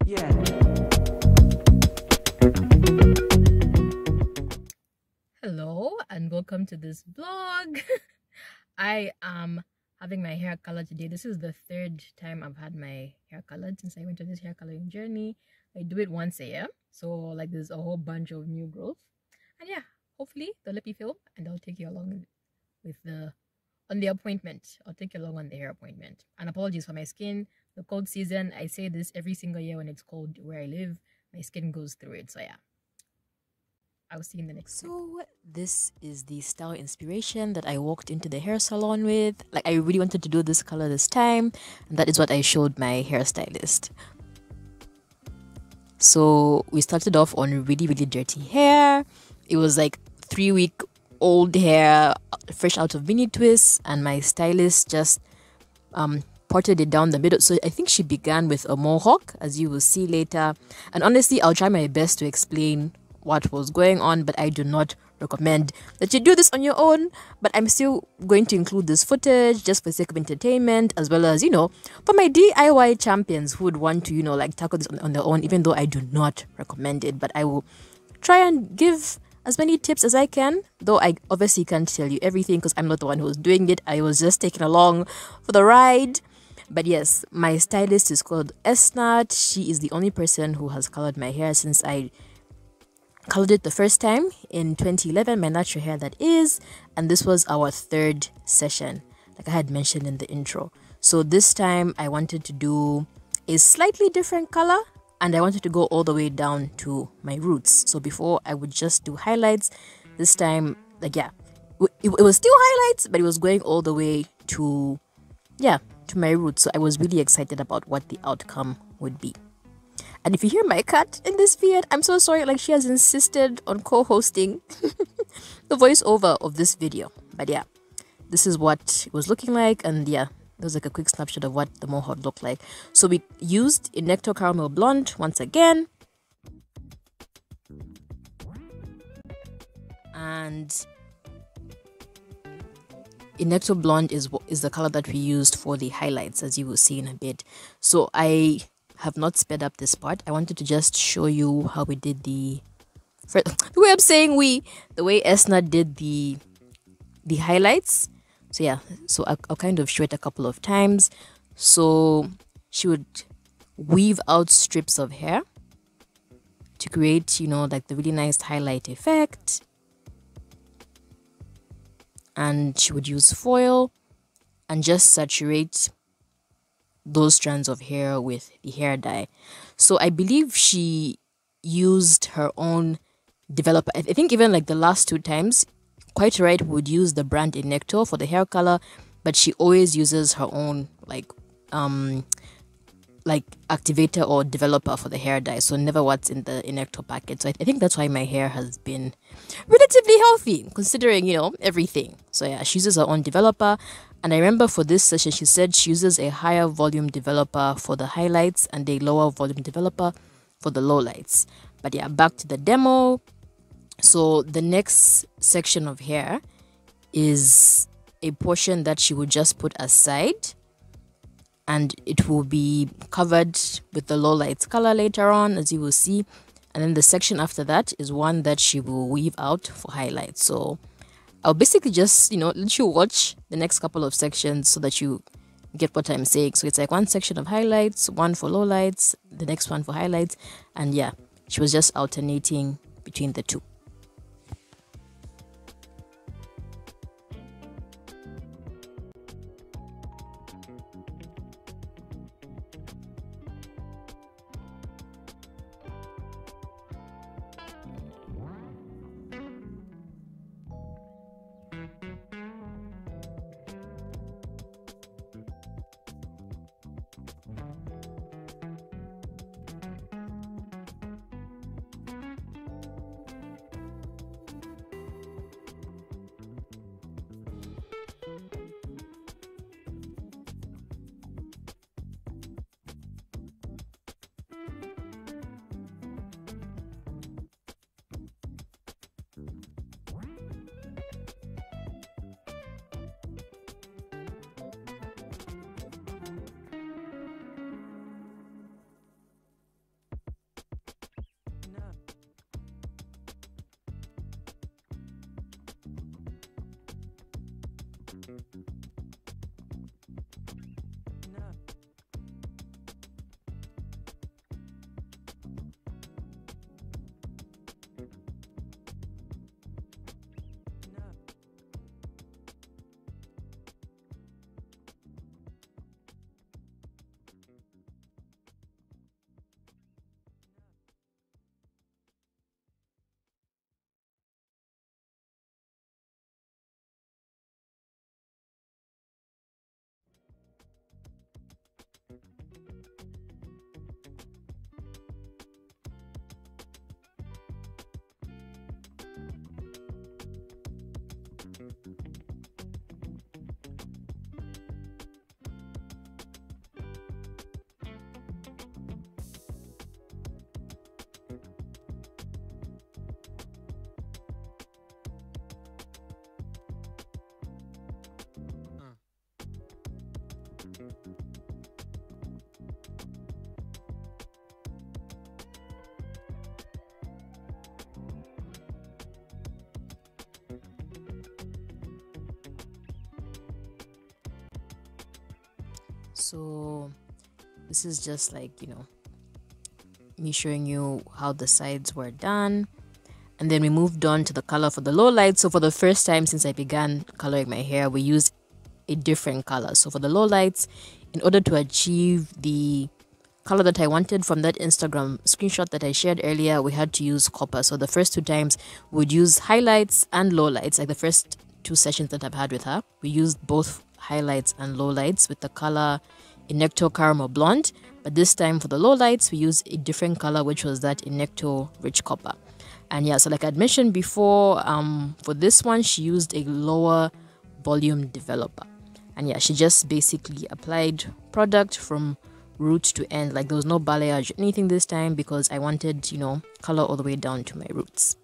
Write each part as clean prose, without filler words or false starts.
Yeah. Hello and welcome to this vlog. I am having my hair colored today. This is the third time I've had my hair colored since I went on this hair coloring journey. I do it once a year, so like there's a whole bunch of new growth. And yeah, hopefully they'll let me film and I'll take you along with on the appointment. I'll take you along on the hair appointment. And apologies for my skin. The cold season, I say this every single year when it's cold where I live. My skin goes through it. So yeah, I'll see you in the next clip. So this is the style inspiration that I walked into the hair salon with. Like I really wanted to do this color this time, and that is what I showed my hairstylist. So we started off on really dirty hair. It was like 3-week old hair, fresh out of mini twists, and my stylist just parted it down the middle. So I think she began with a mohawk, as you will see later. And honestly, I'll try my best to explain what was going on, but I do not recommend that you do this on your own. But I'm still going to include this footage just for the sake of entertainment, as well as, for my DIY champions who would want to, like tackle this on their own, even though I do not recommend it. But I will try and give as many tips as I can, though I obviously can't tell you everything because I'm not the one who's doing it. I was just taken along for the ride. But yes, my stylist is called Esnat. She is the only person who has colored my hair since I colored it the first time in 2011, my natural hair that is, and this was our third session, like I had mentioned in the intro. So this time I wanted to do a slightly different color, and I wanted to go all the way down to my roots. So before I would just do highlights, this time, like, yeah, it was still highlights, but it was going all the way to, yeah, to my roots. So I was really excited about what the outcome would be. And if you hear my cat in this vid, I'm so sorry. Like, she has insisted on co-hosting the voiceover of this video. But yeah, this is what it was looking like. And yeah, there's like a quick snapshot of what the mohawk looked like. So we used Inecto Caramel Blonde once again. And Inecto Blonde is the color that we used for the highlights, as you will see in a bit. So I have not sped up this part. I wanted to just show you how we did the way I'm saying the way Esna did the highlights. So yeah, so I'll kind of show it a couple of times. So she would weave out strips of hair to create, like the really nice highlight effect. And she would use foil and just saturate those strands of hair with the hair dye. So I believe she used her own developer. I think even like the last 2 times, quite right, would use the brand Inecto for the hair color, but she always uses her own like activator or developer for the hair dye, so never what's in the Inecto packet. So I think that's why my hair has been relatively healthy considering everything. So yeah, she uses her own developer. And I remember for this session she said she uses a higher volume developer for the highlights and a lower volume developer for the lowlights. But yeah, back to the demo. So the next section of hair is a portion that she would just put aside, and it will be covered with the lowlights color later on, as you will see. And then the section after that is one that she will weave out for highlights. So I'll basically just, let you watch the next couple of sections so that you get what I'm saying. So it's like one section of highlights, one for lowlights, the next one for highlights. And yeah, she was just alternating between the two. So this is just like, me showing you how the sides were done. And then we moved on to the color for the low lights. So for the first time since I began coloring my hair, we used a different color. So for the low lights, in order to achieve the color that I wanted from that Instagram screenshot that I shared earlier, we had to use copper. So the first two times we'd use highlights and lowlights. Like the first two sessions that I've had with her, we used both highlights and lowlights with the color Inecto Caramel Blonde. But this time for the lowlights, we used a different color, which was that Inecto Rich Copper. And yeah, so like I'd mentioned before, for this one, she used a lower volume developer. And yeah, she just basically applied product from root to end. Like there was no balayage or anything this time because I wanted, color all the way down to my roots.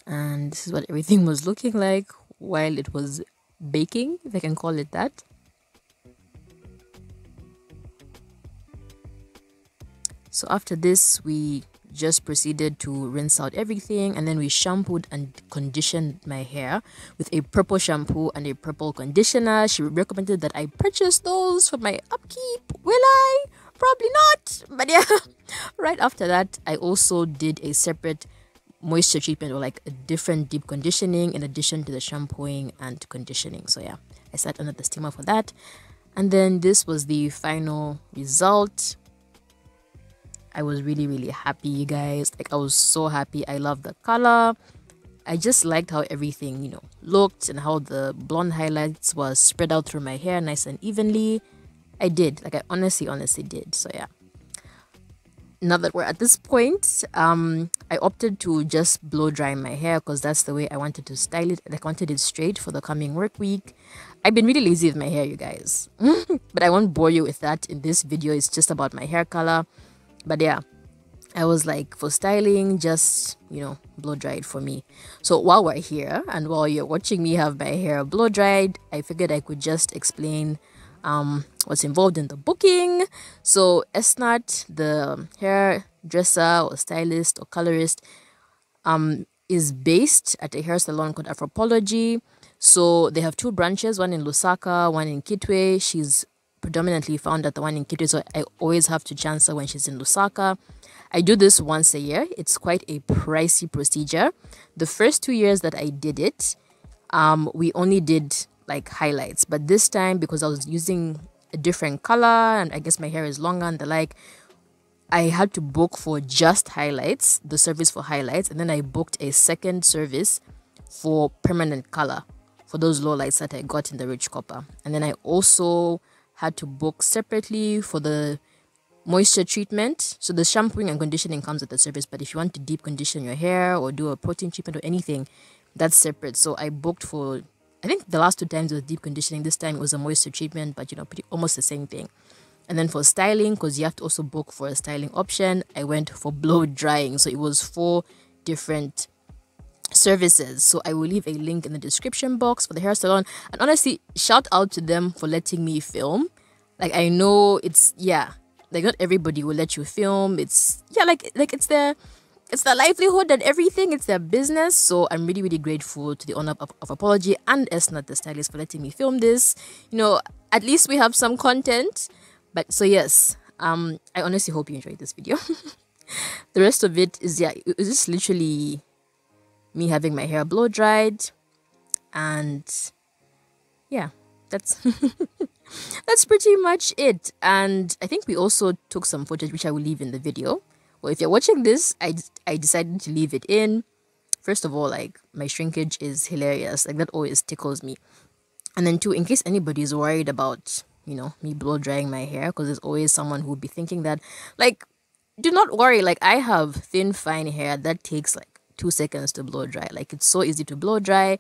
And this is what everything was looking like while it was baking, if I can call it that. So after this, we just proceeded to rinse out everything, and then we shampooed and conditioned my hair with a purple shampoo and a purple conditioner. She recommended that I purchase those for my upkeep. Will I? Probably not, but yeah. Right after that, I also did a separate moisture treatment, or like a different deep conditioning in addition to the shampooing and conditioning. So yeah, I sat under the steamer for that, and then this was the final result. I was really happy, you guys. Like I was so happy. I love the color. I just liked how everything looked, and how the blonde highlights was spread out through my hair nice and evenly. I did, like I honestly did. So yeah, now that we're at this point, I opted to just blow dry my hair because that's the way I wanted to style it. Like I wanted it straight for the coming work week. I've been really lazy with my hair, you guys. But I won't bore you with that in this video. It's just about my hair color. But yeah, I was like, for styling, just blow dried for me. So while we're here and while you're watching me have my hair blow dried, I figured I could just explain what's involved in the booking. So Esnat, the hairdresser or stylist or colorist, is based at a hair salon called Afropology. So they have two branches, one in Lusaka, one in Kitwe. She's predominantly found at the one in Kitwe, so I always have to chance her when she's in Lusaka. I do this once a year. It's quite a pricey procedure. The first 2 years that I did it, we only did like highlights, but this time, because I was using a different color and I guess my hair is longer and the like, I had to book for just highlights, the service for highlights, and then I booked a second service for permanent color for those low lights that I got in the rich copper. And then I also had to book separately for the moisture treatment. So the shampooing and conditioning comes with the service, but if you want to deep condition your hair or do a protein treatment or anything, that's separate. So I booked for, I think the last 2 times it was deep conditioning. This time it was a moisture treatment, but pretty almost the same thing. And then for styling, because you have to also book for a styling option, I went for blow drying. So it was 4 different services. So I will leave a link in the description box for the hair salon. And honestly, shout out to them for letting me film. Like, I know it's, like not everybody will let you film. It's, like it's their livelihood and everything. It's their business. So I'm really, really grateful to the owner of Apology and Esnat, the stylist, for letting me film this. At least we have some content. But so yes, I honestly hope you enjoyed this video. The rest of it is, it was just literally me having my hair blow dried, and yeah, that's that's pretty much it. And I think we also took some footage which I will leave in the video. Well, if you're watching this, I decided to leave it in. First of all, like, my shrinkage is hilarious. Like, that always tickles me. And then 2, in case anybody is worried about me blow drying my hair, because there's always someone who would be thinking that, like, do not worry. Like, I have thin, fine hair that takes like 2 seconds to blow dry. Like, it's so easy to blow dry,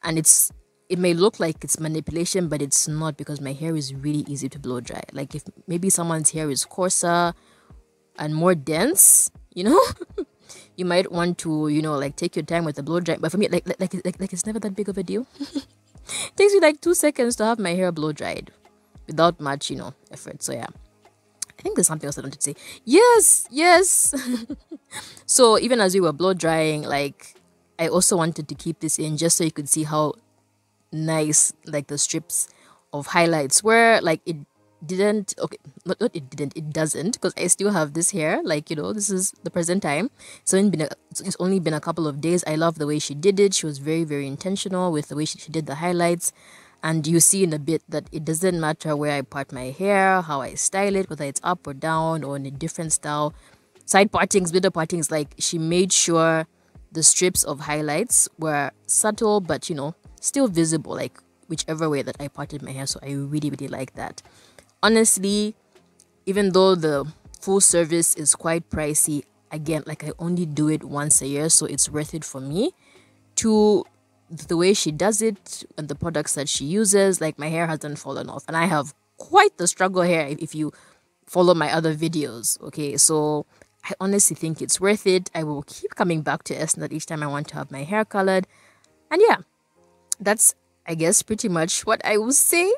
and it may look like it's manipulation, but it's not, because my hair is really easy to blow dry. Like, if maybe someone's hair is coarser and more dense, you might want to like take your time with the blow dry. But for me, like it's never that big of a deal. It takes me like 2 seconds to have my hair blow dried without much effort. So yeah, I think there's something else I wanted to say. Yes. So even as we were blow drying, like, I also wanted to keep this in just so you could see how nice, like, the strips of highlights were. Like, it didn't, okay, not it didn't, it doesn't, because I still have this hair. Like, this is the present time. So it's only been a couple of days. I love the way she did it. She was very, very intentional with the way she did the highlights. And you see in a bit that it doesn't matter where I part my hair, how I style it, whether it's up or down or in a different style. Side partings, middle partings, like, she made sure the strips of highlights were subtle, but, still visible, like, whichever way that I parted my hair. So I really, really like that. Honestly, even though the full service is quite pricey, again, like, I only do it once a year, so it's worth it for me. To the way she does it and the products that she uses, like, my hair hasn't fallen off, and I have quite the struggle hair if you follow my other videos. Okay, so I honestly think it's worth it. I will keep coming back to Esnat each time I want to have my hair colored. And yeah, that's, I guess, pretty much what I will say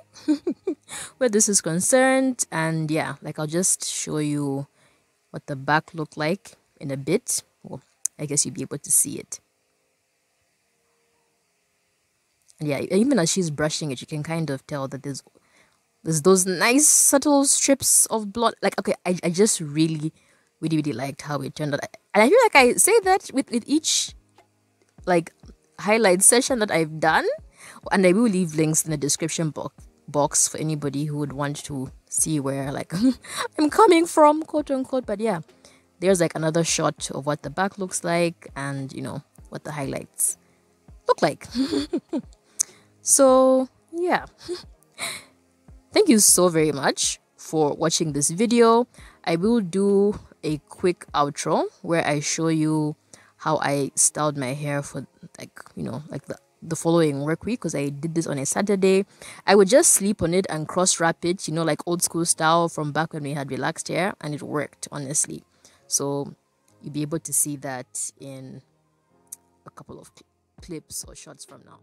where this is concerned. And yeah, like, I'll just show you what the back looked like in a bit. Well, I guess you'll be able to see it. And yeah, even as she's brushing it, you can kind of tell that there's those nice subtle strips of blonde. Like, okay, I just really, really, really liked how it turned out. And I feel like I say that with each, like, highlight session that I've done. And I will leave links in the description box for anybody who would want to see where, like, I'm coming from, quote unquote. But yeah, there's like another shot of what the back looks like, and what the highlights look like. So yeah, thank you so very much for watching this video. I will do a quick outro where I show you how I styled my hair for, like, like the following work week, because I did this on a Saturday. I would just sleep on it and cross wrap it, like old school style from back when we had relaxed hair, and it worked, honestly. So you'll be able to see that in a couple of clips or shots from now.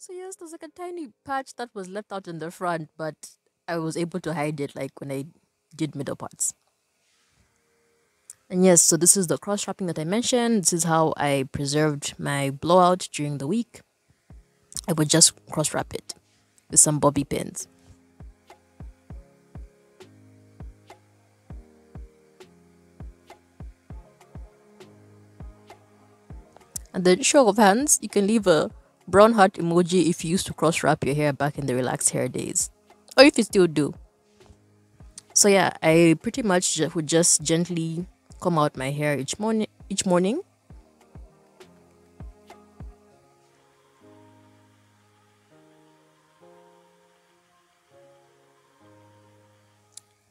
So yes, there's like a tiny patch that was left out in the front, but I was able to hide it like when I did middle parts. And yes, so this is the cross wrapping that I mentioned. This is how I preserved my blowout during the week. I would just cross wrap it with some bobby pins. And then show of hands, you can leave a brown heart emoji if you used to cross wrap your hair back in the relaxed hair days. Or if you still do. So yeah, I pretty much would just gently comb out my hair each morning.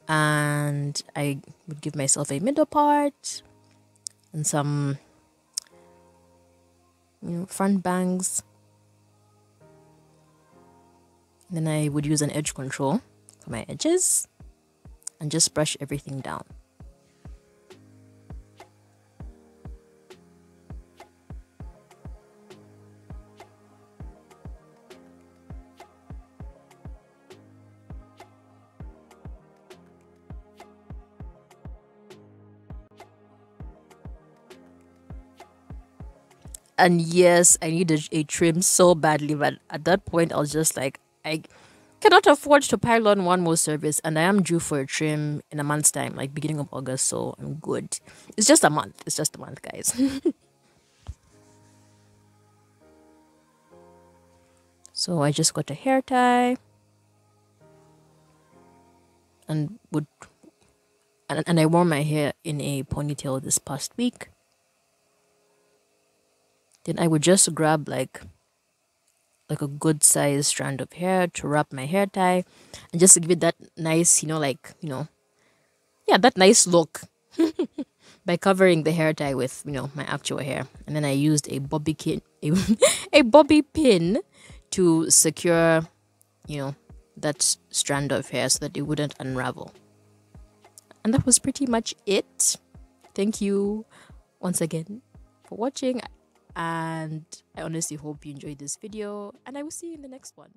And I would give myself a middle part and some front bangs. Then I would use an edge control for my edges and just brush everything down. And yes, I needed a trim so badly, but at that point I was just like, I cannot afford to pile on one more service, and I am due for a trim in a month's time, like beginning of August, so I'm good. It's just a month. It's just a month, guys. So I just got a hair tie and I wore my hair in a ponytail this past week. Then I would just grab like a good size strand of hair to wrap my hair tie and just give it that nice, yeah, that nice look by covering the hair tie with, my actual hair. And then I used a a bobby pin to secure, that strand of hair so that it wouldn't unravel. And that was pretty much it. Thank you once again for watching, and I honestly hope you enjoyed this video, and I will see you in the next one.